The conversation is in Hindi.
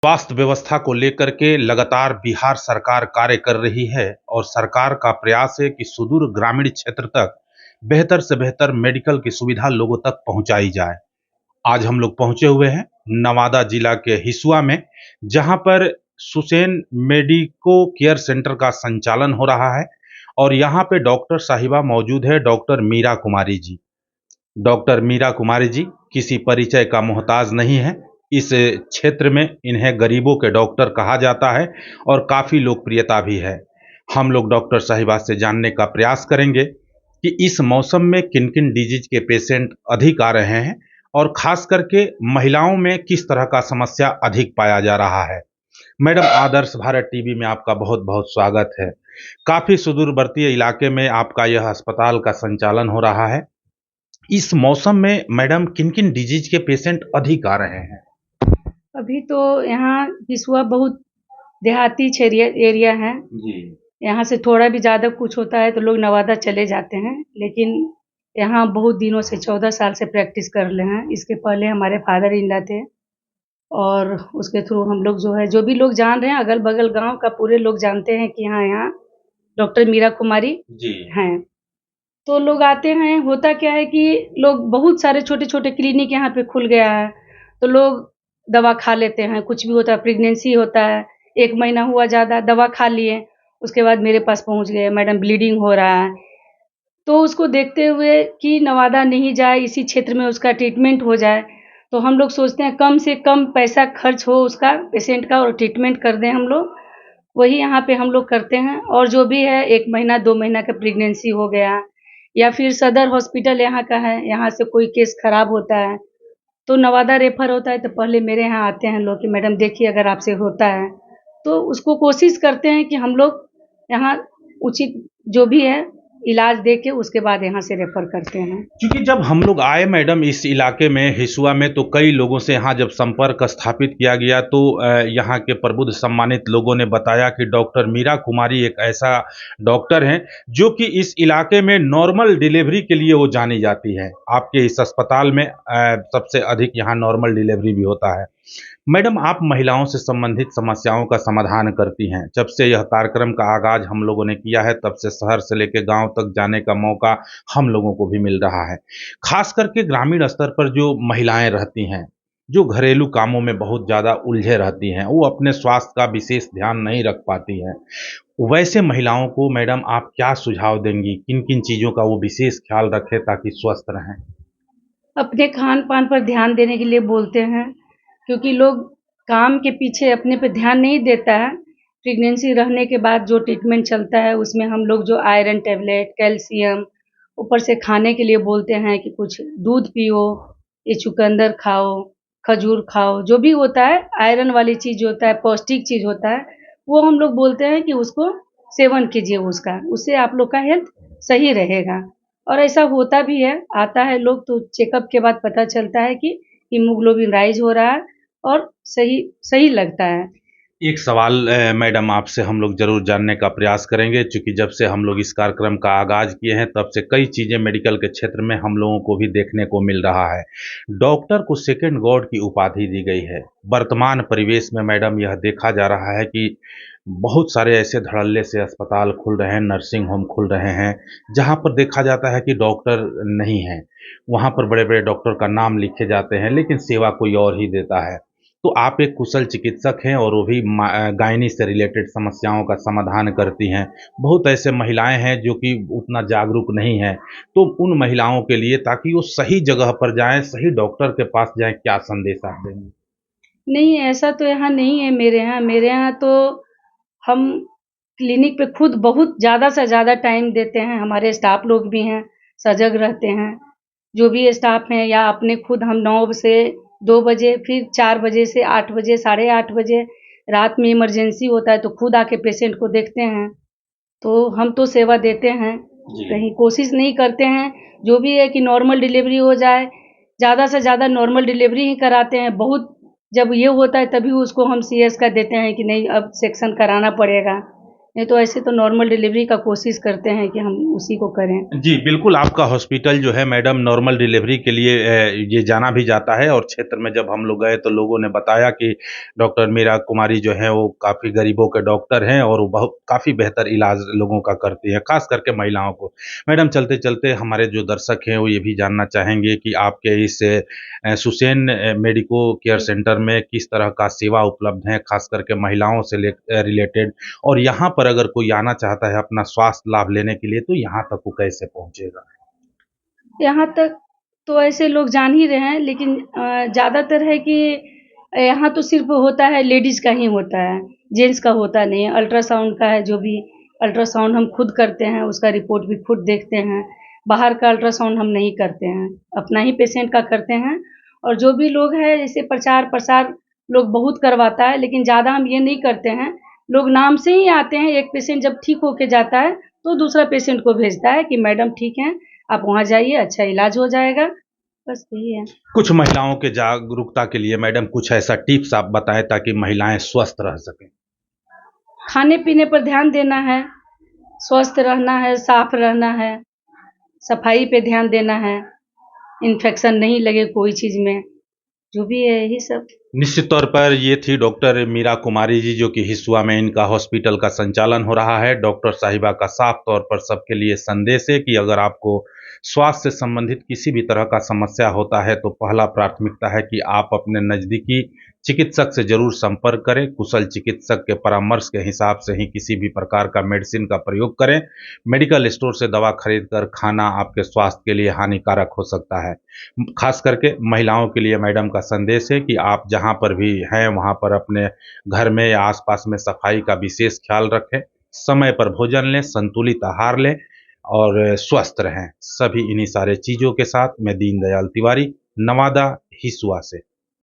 स्वास्थ्य व्यवस्था को लेकर के लगातार बिहार सरकार कार्य कर रही है और सरकार का प्रयास है कि सुदूर ग्रामीण क्षेत्र तक बेहतर से बेहतर मेडिकल की सुविधा लोगों तक पहुंचाई जाए। आज हम लोग पहुंचे हुए हैं नवादा जिला के हिसुआ में, जहां पर सुसेन मेडिको केयर सेंटर का संचालन हो रहा है और यहां पे डॉक्टर साहिबा मौजूद है, डॉक्टर मीरा कुमारी जी। डॉक्टर मीरा कुमारी जी किसी परिचय का मोहताज नहीं है। इस क्षेत्र में इन्हें गरीबों के डॉक्टर कहा जाता है और काफ़ी लोकप्रियता भी है। हम लोग डॉक्टर साहिबा से जानने का प्रयास करेंगे कि इस मौसम में किन किन डिजीज के पेशेंट अधिक आ रहे हैं और खास करके महिलाओं में किस तरह का समस्या अधिक पाया जा रहा है। मैडम, आदर्श भारत टीवी में आपका बहुत बहुत स्वागत है। काफ़ी सुदूरवर्ती इलाके में आपका यह अस्पताल का संचालन हो रहा है। इस मौसम में मैडम किन किन डिजीज के पेशेंट अधिक आ रहे हैं? अभी तो यहाँ हिसुआ बहुत देहाती एरिया है। जी। यहाँ से थोड़ा भी ज़्यादा कुछ होता है तो लोग नवादा चले जाते हैं, लेकिन यहाँ बहुत दिनों से 14 साल से प्रैक्टिस कर रहे हैं। इसके पहले हमारे फादर इन लॉ थे और उसके थ्रू हम लोग जो है, जो भी लोग जान रहे हैं, अगल बगल गांव का पूरे लोग जानते हैं कि हाँ, यहाँ डॉक्टर मीरा कुमारी जी। हैं। तो लोग आते हैं। होता क्या है कि लोग बहुत सारे छोटे छोटे क्लिनिक यहाँ पे खुल गया है, तो लोग दवा खा लेते हैं। कुछ भी होता है, प्रेगनेंसी होता है, 1 महीना हुआ ज़्यादा, दवा खा लिए, उसके बाद मेरे पास पहुँच गए, मैडम ब्लीडिंग हो रहा है। तो उसको देखते हुए कि नवादा नहीं जाए, इसी क्षेत्र में उसका ट्रीटमेंट हो जाए, तो हम लोग सोचते हैं कम से कम पैसा खर्च हो उसका, पेशेंट का, और ट्रीटमेंट कर दें हम लोग। वही यहाँ पे हम लोग करते हैं। और जो भी है, 1 महीना 2 महीना का प्रेगनेंसी हो गया या फिर सदर हॉस्पिटल यहाँ का है, यहाँ से कोई केस खराब होता है तो नवादा रेफर होता है, तो पहले मेरे यहाँ आते हैं लोग कि मैडम देखिए अगर आपसे होता है, तो उसको कोशिश करते हैं कि हम लोग यहाँ उचित जो भी है इलाज दे के उसके बाद यहाँ से रेफर करते हैं। क्योंकि जब हम लोग आए मैडम इस इलाके में हिसुआ में, तो कई लोगों से यहाँ जब संपर्क स्थापित किया गया तो यहाँ के प्रबुद्ध सम्मानित लोगों ने बताया कि डॉक्टर मीरा कुमारी एक ऐसा डॉक्टर हैं जो कि इस इलाके में नॉर्मल डिलीवरी के लिए वो जानी जाती है। आपके इस अस्पताल में सबसे अधिक यहाँ नॉर्मल डिलीवरी भी होता है। मैडम, आप महिलाओं से संबंधित समस्याओं का समाधान करती हैं। जब से यह कार्यक्रम का आगाज हम लोगों ने किया है, तब से शहर से लेकर गांव तक जाने का मौका हम लोगों को भी मिल रहा है। खास करके ग्रामीण स्तर पर जो महिलाएं रहती हैं, जो घरेलू कामों में बहुत ज़्यादा उलझे रहती हैं, वो अपने स्वास्थ्य का विशेष ध्यान नहीं रख पाती हैं। वैसे महिलाओं को मैडम आप क्या सुझाव देंगी? किन किन चीज़ों का वो विशेष ख्याल रखें ताकि स्वस्थ रहें? अपने खान-पान पर ध्यान देने के लिए बोलते हैं, क्योंकि लोग काम के पीछे अपने पे ध्यान नहीं देता है। प्रेगनेंसी रहने के बाद जो ट्रीटमेंट चलता है उसमें हम लोग जो आयरन टैबलेट, कैल्शियम, ऊपर से खाने के लिए बोलते हैं कि कुछ दूध पियो, ये चुकंदर खाओ, खजूर खाओ, जो भी होता है आयरन वाली चीज़ जो होता है, पौष्टिक चीज़ होता है, वो हम लोग बोलते हैं कि उसको सेवन कीजिए उसका, उससे आप लोग का हेल्थ सही रहेगा। और ऐसा होता भी है, आता है लोग तो चेकअप के बाद पता चलता है कि हीमोग्लोबिन राइज़ हो रहा है और सही सही लगता है। एक सवाल मैडम आपसे हम लोग ज़रूर जानने का प्रयास करेंगे, चूँकि जब से हम लोग इस कार्यक्रम का आगाज़ किए हैं, तब से कई चीज़ें मेडिकल के क्षेत्र में हम लोगों को भी देखने को मिल रहा है। डॉक्टर को सेकंड गॉड की उपाधि दी गई है। वर्तमान परिवेश में मैडम यह देखा जा रहा है कि बहुत सारे ऐसे धड़ल्ले से अस्पताल खुल रहे हैं, नर्सिंग होम खुल रहे हैं, जहाँ पर देखा जाता है कि डॉक्टर नहीं हैं। वहाँ पर बड़े-बड़े डॉक्टर का नाम लिखे जाते हैं, लेकिन सेवा कोई और ही देता है। तो आप एक कुशल चिकित्सक हैं और वो भी गायनी से रिलेटेड समस्याओं का समाधान करती हैं। बहुत ऐसे महिलाएं हैं जो कि उतना जागरूक नहीं हैं, तो उन महिलाओं के लिए ताकि वो सही जगह पर जाएं, सही डॉक्टर के पास जाएं, क्या संदेश आप देंगे? नहीं, ऐसा तो यहाँ नहीं है मेरे यहाँ। मेरे यहाँ तो हम क्लिनिक पे खुद बहुत ज़्यादा से ज़्यादा टाइम देते हैं। हमारे स्टाफ लोग भी हैं, सजग रहते हैं। जो भी स्टाफ हैं या अपने खुद हम 9 से 2 बजे, फिर 4 बजे से 8 बजे, साढ़े 8 बजे, रात में इमरजेंसी होता है तो खुद आके पेशेंट को देखते हैं। तो हम तो सेवा देते हैं, जी। कहीं कोशिश नहीं करते हैं। जो भी है कि नॉर्मल डिलीवरी हो जाए, ज़्यादा से ज़्यादा नॉर्मल डिलीवरी ही कराते हैं। बहुत जब ये होता है तभी उसको हम सीएस का देते हैं कि नहीं अब सेक्शन कराना पड़ेगा। नहीं तो ऐसे तो नॉर्मल डिलीवरी का कोशिश करते हैं कि हम उसी को करें। जी, बिल्कुल, आपका हॉस्पिटल जो है मैडम नॉर्मल डिलीवरी के लिए ये जाना भी जाता है और क्षेत्र में जब हम लोग गए तो लोगों ने बताया कि डॉक्टर मीरा कुमारी जो हैं वो काफ़ी गरीबों के डॉक्टर हैं और वो बहुत काफ़ी बेहतर इलाज लोगों का करती हैं, ख़ास करके महिलाओं को। मैडम चलते-चलते हमारे जो दर्शक हैं वो ये भी जानना चाहेंगे कि आपके इस सुसैन मेडिको केयर जी। सेंटर में किस तरह का सेवा उपलब्ध है, ख़ास करके महिलाओं से रिलेटेड और यहाँ पर अगर कोई आना चाहता है अपना स्वास्थ्य लाभ लेने के लिए तो यहाँ तक वो कैसे पहुँचेगा? यहाँ तक तो ऐसे लोग जान ही रहे हैं, लेकिन ज़्यादातर है कि यहाँ तो सिर्फ़ होता है लेडीज़ का ही होता है, जेंट्स का होता नहीं है। अल्ट्रासाउंड का है, जो भी अल्ट्रासाउंड हम खुद करते हैं, उसका रिपोर्ट भी खुद देखते हैं। बाहर का अल्ट्रासाउंड हम नहीं करते हैं, अपना ही पेशेंट का करते हैं। और जो भी लोग हैं जैसे प्रचार-प्रसार लोग बहुत करवाता है, लेकिन ज़्यादा हम ये नहीं करते हैं। लोग नाम से ही आते हैं, एक पेशेंट जब ठीक होके जाता है, तो दूसरा पेशेंट को भेजता है कि मैडम ठीक हैं, आप वहाँ जाइए, अच्छा इलाज हो जाएगा, बस यही है। कुछ महिलाओं के जागरूकता के लिए मैडम कुछ ऐसा टिप्स आप बताएँ ताकि महिलाएँ स्वस्थ रह सकें? खाने-पीने पर ध्यान देना है, स्वस्थ रहना है, साफ रहना है, सफाई पे ध्यान देना है, इन्फेक्शन नहीं लगे कोई चीज़ में, जो भी है यही सब। निश्चित तौर पर ये थी डॉक्टर मीरा कुमारी जी जो कि हिसुआ में इनका हॉस्पिटल का संचालन हो रहा है। डॉक्टर साहिबा का साफ तौर पर सबके लिए संदेश है कि अगर आपको स्वास्थ्य से संबंधित किसी भी तरह का समस्या होता है तो पहला प्राथमिकता है कि आप अपने नज़दीकी चिकित्सक से ज़रूर संपर्क करें। कुशल चिकित्सक के परामर्श के हिसाब से ही किसी भी प्रकार का मेडिसिन का प्रयोग करें। मेडिकल स्टोर से दवा खरीद कर खाना आपके स्वास्थ्य के लिए हानिकारक हो सकता है। खास करके महिलाओं के लिए मैडम का संदेश है कि आप जहाँ पर भी हैं वहाँ पर अपने घर में या आसपास में सफाई का विशेष ख्याल रखें, समय पर भोजन लें, संतुलित आहार लें और स्वस्थ रहें। सभी इन्हीं सारे चीज़ों के साथ मैं दीनदयाल तिवारी, नवादा, हिसुआ से।